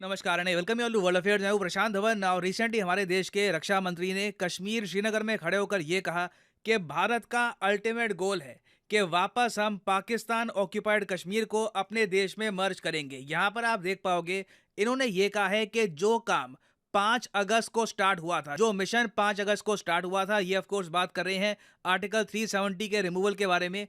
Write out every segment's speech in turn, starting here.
नमस्कार and welcome you all to world affairs. मैं हूं प्रशांत धवन और रिसेंटली हमारे देश के रक्षा मंत्री ने कश्मीर श्रीनगर में खड़े होकर ये कहा कि भारत का अल्टीमेट गोल है कि वापस हम पाकिस्तान ऑक्यूपाइड कश्मीर को अपने देश में मर्ज करेंगे। यहाँ पर आप देख पाओगे इन्होंने ये कहा है कि जो काम 5 अगस्त को स्टार्ट हुआ था, जो मिशन 5 अगस्त को स्टार्ट हुआ था, ये ऑफ कोर्स बात कर रहे हैं आर्टिकल 370 के रिमूवल के बारे में।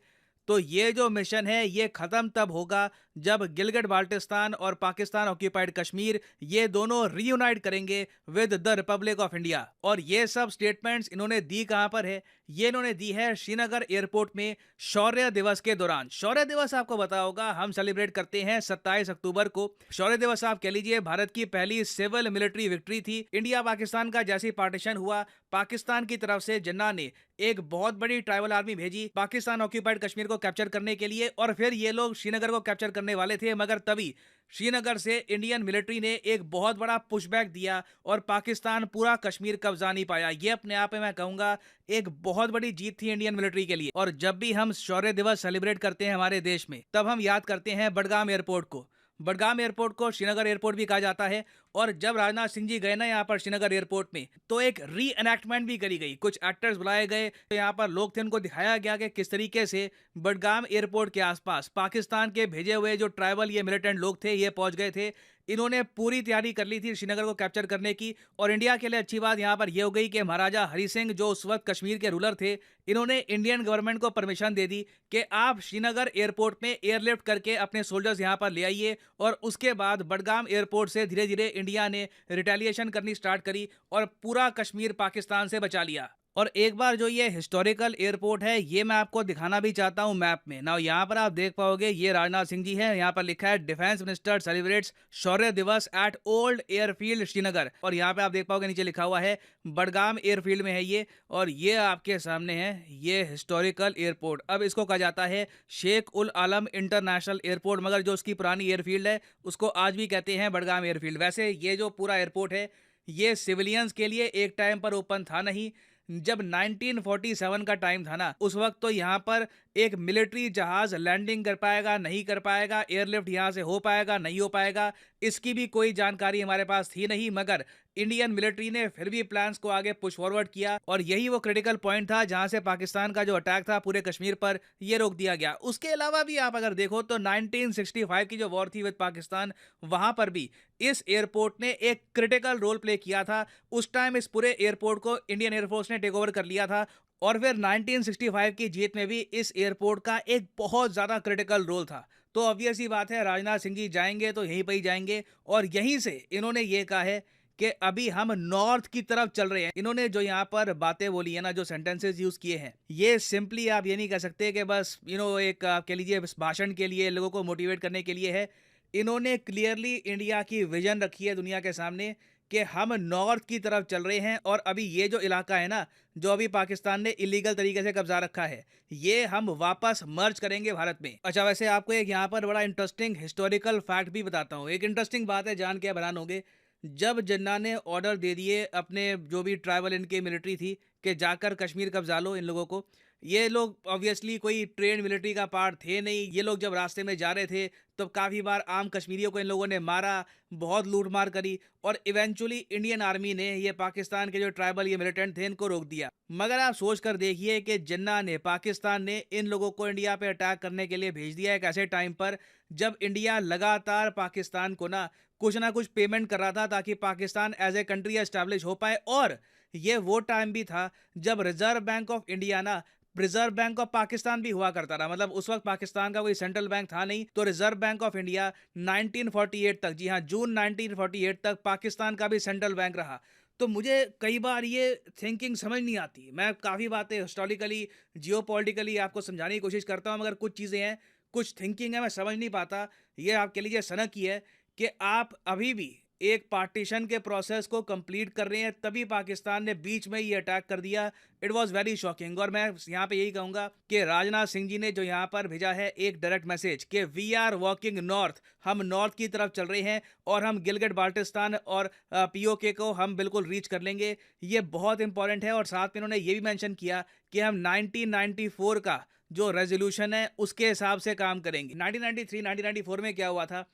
तो ये जो मिशन है ये खत्म तब होगा जब गिलगित बाल्टिस्तान और पाकिस्तान ऑक्यूपाइड कश्मीर ये दोनों रीयूनाइट करेंगे with the Republic of India. और ये सब स्टेटमेंट्स इन्होंने दी कहां पर है? ये इन्होंने दी है श्रीनगर एयरपोर्ट में शौर्य दिवस के दौरान। शौर्य दिवस आपको पता होगा हम सेलिब्रेट करते हैं 27 अक्टूबर को। शौर्य दिवस आप कह लीजिए भारत की पहली सिविल मिलिट्री विक्ट्री थी। इंडिया पाकिस्तान का जैसे पार्टीशन हुआ, पाकिस्तान की तरफ से जिन्ना ने एक बहुत बड़ी ट्राइबल आर्मी भेजी पाकिस्तान ऑक्यूपाइड कश्मीर को कैप्चर करने के लिए, और फिर ये लोग श्रीनगर को कैप्चर करने वाले थे, मगर तभी श्रीनगर से इंडियन मिलिट्री ने एक बहुत बड़ा पुशबैक दिया और पाकिस्तान पूरा कश्मीर कब्जा नहीं पाया। ये अपने आप में मैं कहूंगा एक बहुत बड़ी जीत थी इंडियन मिलिट्री के लिए। और जब भी हम शौर्य दिवस सेलिब्रेट करते हैं हमारे देश में, तब हम याद करते हैं बडगाम एयरपोर्ट को। बडगाम एयरपोर्ट को श्रीनगर एयरपोर्ट भी कहा जाता है। और जब राजनाथ सिंह जी गए ना यहाँ पर श्रीनगर एयरपोर्ट में, तो एक री एनैक्टमेंट भी करी गई। कुछ एक्टर्स बुलाए गए, तो यहाँ पर लोग थे, उनको दिखाया गया कि किस तरीके से बडगाम एयरपोर्ट के आसपास पाकिस्तान के भेजे हुए जो ट्राइबल ये मिलिटेंट लोग थे ये पहुंच गए थे। इन्होंने पूरी तैयारी कर ली थी श्रीनगर को कैप्चर करने की। और इंडिया के लिए अच्छी बात यहाँ पर यह हो गई कि महाराजा हरि सिंह जो उस वक्त कश्मीर के रूलर थे, इन्होंने इंडियन गवर्नमेंट को परमिशन दे दी कि आप श्रीनगर एयरपोर्ट में एयरलिफ्ट करके अपने सोल्जर्स यहाँ पर ले आइए। और उसके बाद बडगाम एयरपोर्ट से धीरे धीरे इंडिया ने रिटेलिएशन करनी स्टार्ट करी और पूरा कश्मीर पाकिस्तान से बचा लिया। और एक बार जो ये हिस्टोरिकल एयरपोर्ट है ये मैं आपको दिखाना भी चाहता हूं मैप में ना। यहाँ पर आप देख पाओगे ये राजनाथ सिंह जी है, यहाँ पर लिखा है डिफेंस मिनिस्टर सेलिब्रेट्स शौर्य दिवस एट ओल्ड एयरफील्ड श्रीनगर। और यहाँ पे आप देख पाओगे नीचे लिखा हुआ है बडगाम एयरफील्ड में है ये। और ये आपके सामने है ये हिस्टोरिकल एयरपोर्ट। अब इसको कहा जाता है शेख उल आलम इंटरनेशनल एयरपोर्ट, मगर जो उसकी पुरानी एयरफील्ड है उसको आज भी कहते हैं बडगाम एयरफील्ड। वैसे ये जो पूरा एयरपोर्ट है ये सिविलियंस के लिए एक टाइम पर ओपन था नहीं। जब 1947 का टाइम था ना, उस वक्त तो यहाँ पर एक मिलिट्री जहाज लैंडिंग कर पाएगा नहीं कर पाएगा, एयरलिफ्ट यहाँ से हो पाएगा नहीं हो पाएगा, इसकी भी कोई जानकारी हमारे पास थी नहीं। मगर इंडियन मिलिट्री ने फिर भी प्लान्स को आगे पुश फॉरवर्ड किया और यही वो क्रिटिकल पॉइंट था जहां से पाकिस्तान का जो अटैक था पूरे कश्मीर पर ये रोक दिया गया। उसके अलावा भी आप अगर देखो तो 1965 की जो वॉर थी विद पाकिस्तान, वहां पर भी इस एयरपोर्ट ने एक क्रिटिकल रोल प्ले किया था। उस टाइम इस पूरे एयरपोर्ट को इंडियन एयरफोर्स ने टेक ओवर कर लिया था। और फिर 1965 की जीत में भी इस एयरपोर्ट का एक बहुत ज्यादा क्रिटिकल रोल था। तो ऑब्वियस ही बात है राजनाथ सिंह जी जाएंगे तो यहीं पर ही जाएंगे। और यहीं से इन्होंने ये कहा है कि अभी हम नॉर्थ की तरफ चल रहे हैं। इन्होंने जो यहाँ पर बातें बोली है ना, जो सेंटेंसेस यूज किए हैं, ये सिंपली आप ये नहीं कह सकते कि बस एक आप कह लीजिए भाषण के लिए, लोगों को मोटिवेट करने के लिए है। इन्होंने क्लियरली इंडिया की विजन रखी है दुनिया के सामने कि हम नॉर्थ की तरफ चल रहे हैं। और अभी ये जो इलाका है ना, जो अभी पाकिस्तान ने इलीगल तरीके से कब्जा रखा है, ये हम वापस मर्ज करेंगे भारत में। अच्छा, वैसे आपको एक यहाँ पर बड़ा इंटरेस्टिंग हिस्टोरिकल फैक्ट भी बताता हूँ। एक इंटरेस्टिंग बात है, जान के हैरान होंगे। जब जिन्ना ने ऑर्डर दे दिए अपने जो भी ट्राइबल इनकी मिलिट्री थी कि जाकर कश्मीर कब्जा लो इन लोगों को, ये लोग ऑब्वियसली कोई ट्रेन मिलिट्री का पार्ट थे नहीं। ये लोग जब रास्ते में जा रहे थे तो काफ़ी बार आम कश्मीरियों को इन लोगों ने मारा, बहुत लूटमार करी। और इवेंचुअली इंडियन आर्मी ने ये पाकिस्तान के जो ट्राइबल ये मिलिटेंट थे इनको रोक दिया। मगर आप सोच कर देखिए कि जिन्ना ने, पाकिस्तान ने इन लोगों को इंडिया पे अटैक करने के लिए भेज दिया एक ऐसे टाइम पर जब इंडिया लगातार पाकिस्तान को ना कुछ पेमेंट कर रहा था ताकि Pakistan as a country establish हो पाए। और ये वो टाइम भी था जब reserve bank of India reserve bank of Pakistan भी हुआ करता रहा। मतलब उस वक्त पाकिस्तान का कोई सेंट्रल बैंक था नहीं, तो रिजर्व बैंक ऑफ इंडिया 1948 तक, जी हाँ, जून 1948 तक पाकिस्तान का भी सेंट्रल बैंक रहा। तो मुझे कई बार ये थिंकिंग समझ नहीं आती। मैं काफ़ी बातें हिस्टोरिकली, जियोपॉलिटिकली आपको समझाने की कोशिश करता हूँ, मगर कुछ चीज़ें हैं, कुछ थिंकिंग है, मैं समझ नहीं पाता। ये आप कह लीजिए सनक ही है कि आप अभी भी एक पार्टीशन के प्रोसेस को कंप्लीट कर रहे हैं, तभी पाकिस्तान ने बीच में ये अटैक कर दिया। It was very shocking. और मैं यहाँ पे यही कहूँगा कि राजनाथ सिंह जी ने जो यहाँ पर भेजा है एक डायरेक्ट मैसेज कि वी आर वॉकिंग नॉर्थ, हम नॉर्थ की तरफ चल रहे हैं और हम गिलगित बाल्टिस्तान और पीओके को हम बिल्कुल रीच कर लेंगे। ये बहुत इंपॉर्टेंट है। और साथ में इन्होंने ये भी मैंशन किया कि हम 1994 का जो रेजोल्यूशन है उसके हिसाब से काम करेंगे। 1993 1994 में क्या हुआ था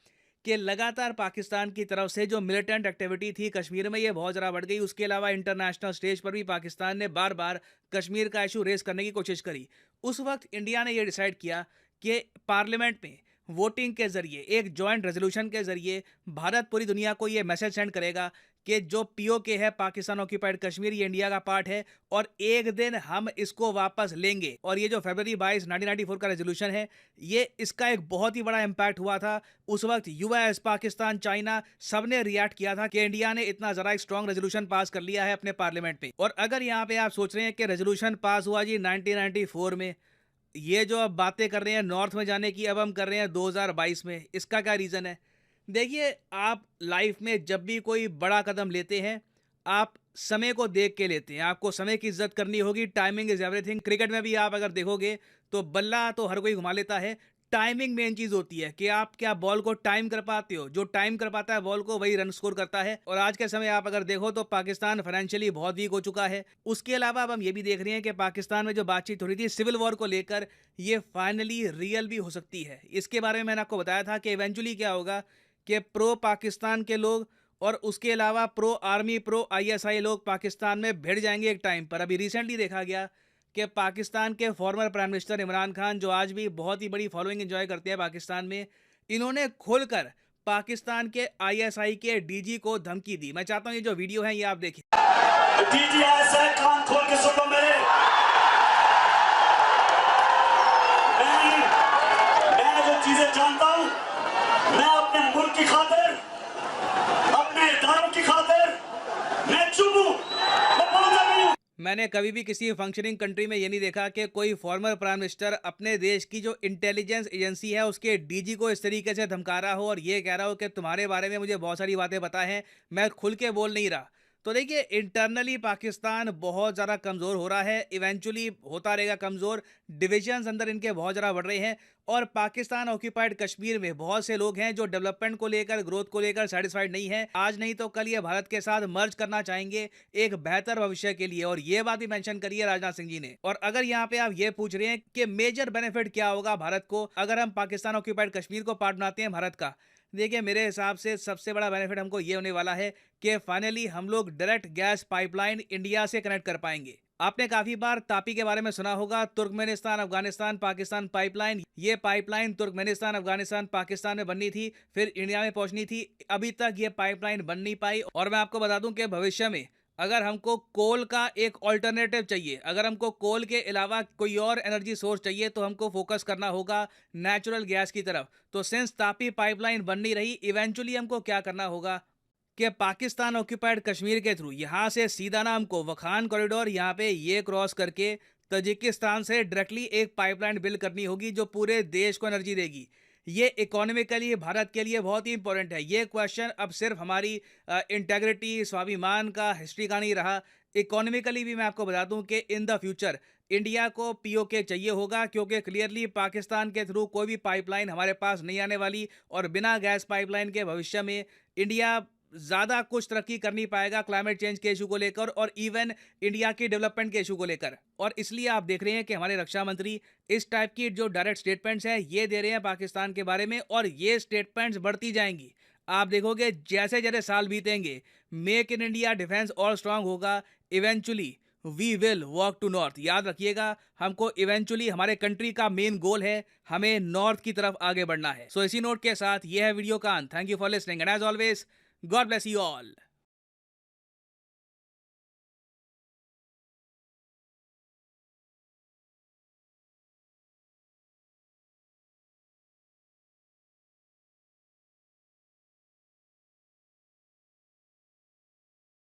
कि लगातार पाकिस्तान की तरफ से जो मिलिटेंट एक्टिविटी थी कश्मीर में, ये बहुत ज़्यादा बढ़ गई। उसके अलावा इंटरनेशनल स्टेज पर भी पाकिस्तान ने बार बार कश्मीर का इशू रेस करने की कोशिश करी। उस वक्त इंडिया ने ये डिसाइड किया कि पार्लियामेंट में वोटिंग के जरिए, एक जॉइंट रेजोल्यूशन के जरिए भारत पूरी दुनिया को ये मैसेज सेंड करेगा कि जो पीओके है, पाकिस्तान ऑक्यूपाइड कश्मीर, ये इंडिया का पार्ट है और एक दिन हम इसको वापस लेंगे। और ये जो फरवरी 22 1994 का रेजोल्यूशन है, ये इसका एक बहुत ही बड़ा इंपैक्ट हुआ था। उस वक्त यूएस, पाकिस्तान, चाइना सबने रिएक्ट किया था कि इंडिया ने इतना ज़रा एक स्ट्रॉन्ग रेजोल्यूशन पास कर लिया है अपने पार्लियामेंट में। और अगर यहाँ पे आप सोच रहे हैं कि रेजोल्यूशन पास हुआ जी 1994 में, ये जो अब बातें कर रहे हैं नॉर्थ में जाने की, अब हम कर रहे हैं 2022 में, इसका क्या रीज़न है? देखिए, आप लाइफ में जब भी कोई बड़ा कदम लेते हैं, आप समय को देख के लेते हैं। आपको समय की इज्जत करनी होगी। Timing is everything. क्रिकेट में भी आप अगर देखोगे तो बल्ला तो हर कोई घुमा लेता है, टाइमिंग मेन चीज होती है कि आप क्या बॉल को टाइम कर पाते हो। जो टाइम कर पाता है बॉल को, वही रन स्कोर करता है। और आज के समय आप अगर देखो तो पाकिस्तान फाइनेंशियली बहुत वीक हो चुका है। उसके अलावा अब हम ये भी देख रहे हैं कि पाकिस्तान में जो बातचीत हो रही थी सिविल वॉर को लेकर, ये फाइनली रियल भी हो सकती है। इसके बारे में मैंने आपको बताया था कि इवेंचुअली क्या होगा कि प्रो पाकिस्तान के लोग और उसके अलावा प्रो आर्मी, प्रो आईएसआई लोग पाकिस्तान में भिड़ जाएंगे एक टाइम पर। अभी रिसेंटली देखा गया कि पाकिस्तान के former prime minister Imran Khan, जो आज भी बहुत ही बड़ी फॉलोइंग एंजॉय करते हैं पाकिस्तान में, इन्होंने खुलकर पाकिस्तान के आईएसआई के डीजी को धमकी दी। मैं चाहता हूं ये जो वीडियो है ये आप देखिए। डीजी आईएसआई, कान खोल के सुन लो मेरे। मैं जो चीजें जानता हूं, मैं अपने मुल्क की खातिर, अपने इदारों की खातिर मैं चुप हूं, मैं बोलता नहीं हूं। मैंने कभी भी किसी फंक्शनिंग कंट्री में ये नहीं देखा कि कोई फॉर्मर प्राइम मिनिस्टर अपने देश की जो इंटेलिजेंस एजेंसी है उसके डीजी को इस तरीके से धमका रहा हो और ये कह रहा हो कि तुम्हारे बारे में मुझे बहुत सारी बातें पता हैं, मैं खुल के बोल नहीं रहा। तो देखिए, इंटरनली पाकिस्तान बहुत ज़्यादा कमज़ोर हो रहा है, इवेंचुअली होता रहेगा कमज़ोर। डिविजन्स अंदर इनके बहुत ज़्यादा बढ़ रहे हैं और पाकिस्तान ऑक्यूपाइड कश्मीर में बहुत से लोग हैं जो डेवलपमेंट को लेकर, ग्रोथ को लेकर सेटिस्फाइड नहीं है। आज नहीं तो कल ये भारत के साथ मर्ज करना चाहेंगे एक बेहतर भविष्य के लिए। और ये बात भी मेंशन करी है राजनाथ सिंह जी ने। और अगर यहाँ पे आप ये पूछ रहे हैं कि मेजर बेनिफिट क्या होगा भारत को अगर हम पाकिस्तान ऑक्यूपाइड कश्मीर को पार्ट बनाते हैं भारत का, देखिए मेरे हिसाब से सबसे बड़ा बेनिफिट हमको ये होने वाला है कि फाइनली हम लोग डायरेक्ट गैस पाइपलाइन इंडिया से कनेक्ट कर पाएंगे। आपने काफी बार तापी के बारे में सुना होगा, तुर्कमेनिस्तान अफगानिस्तान पाकिस्तान पाइपलाइन। ये पाइपलाइन तुर्कमेनिस्तान अफगानिस्तान पाकिस्तान में बननी थी, फिर इंडिया में पहुंचनी थी। अभी तक ये पाइपलाइन बन नहीं पाई। और मैं आपको बता दूं कि भविष्य में अगर हमको कोल का एक ऑल्टरनेटिव चाहिए, अगर हमको कोल के अलावा कोई और एनर्जी सोर्स चाहिए, तो हमको फोकस करना होगा नेचुरल गैस की तरफ। तो सिंस तापी पाइपलाइन बन नहीं रही, इवेंचुअली हमको क्या करना होगा कि पाकिस्तान ऑक्यूपाइड कश्मीर के थ्रू यहाँ से सीधा ना हमको वखान कॉरिडोर यहाँ पे ये क्रॉस करके तजिकिस्तान से डायरेक्टली एक पाइपलाइन बिल्ड करनी होगी जो पूरे देश को एनर्जी देगी। ये इकोनॉमिकली भारत के लिए बहुत ही इंपॉर्टेंट है। ये क्वेश्चन अब सिर्फ हमारी इंटेग्रिटी, स्वाभिमान का, हिस्ट्री का नहीं रहा। इकोनॉमिकली भी मैं आपको बता दूं कि इन द फ्यूचर इंडिया को पीओके चाहिए होगा, क्योंकि क्लियरली पाकिस्तान के थ्रू कोई भी पाइपलाइन हमारे पास नहीं आने वाली और बिना गैस पाइपलाइन के भविष्य में इंडिया ज़्यादा कुछ तरक्की कर नहीं पाएगा क्लाइमेट चेंज के इशू को लेकर और इवन इंडिया की डेवलपमेंट के इशू को लेकर। और इसलिए आप देख रहे हैं कि हमारे रक्षा मंत्री इस टाइप की जो डायरेक्ट स्टेटमेंट्स हैं ये दे रहे हैं पाकिस्तान के बारे में, और ये स्टेटमेंट्स बढ़ती जाएंगी। आप देखोगे जैसे जैसे साल बीतेंगे, मेक इन इंडिया डिफेंस और स्ट्रांग होगा। Eventually we will walk to north. याद रखिएगा, हमको इवेंचुअली हमारे कंट्री का मेन गोल है, हमें नॉर्थ की तरफ आगे बढ़ना है। सो इसी नोट के साथ ये है वीडियो का अंत। Thank you for listening and as always, God bless you all.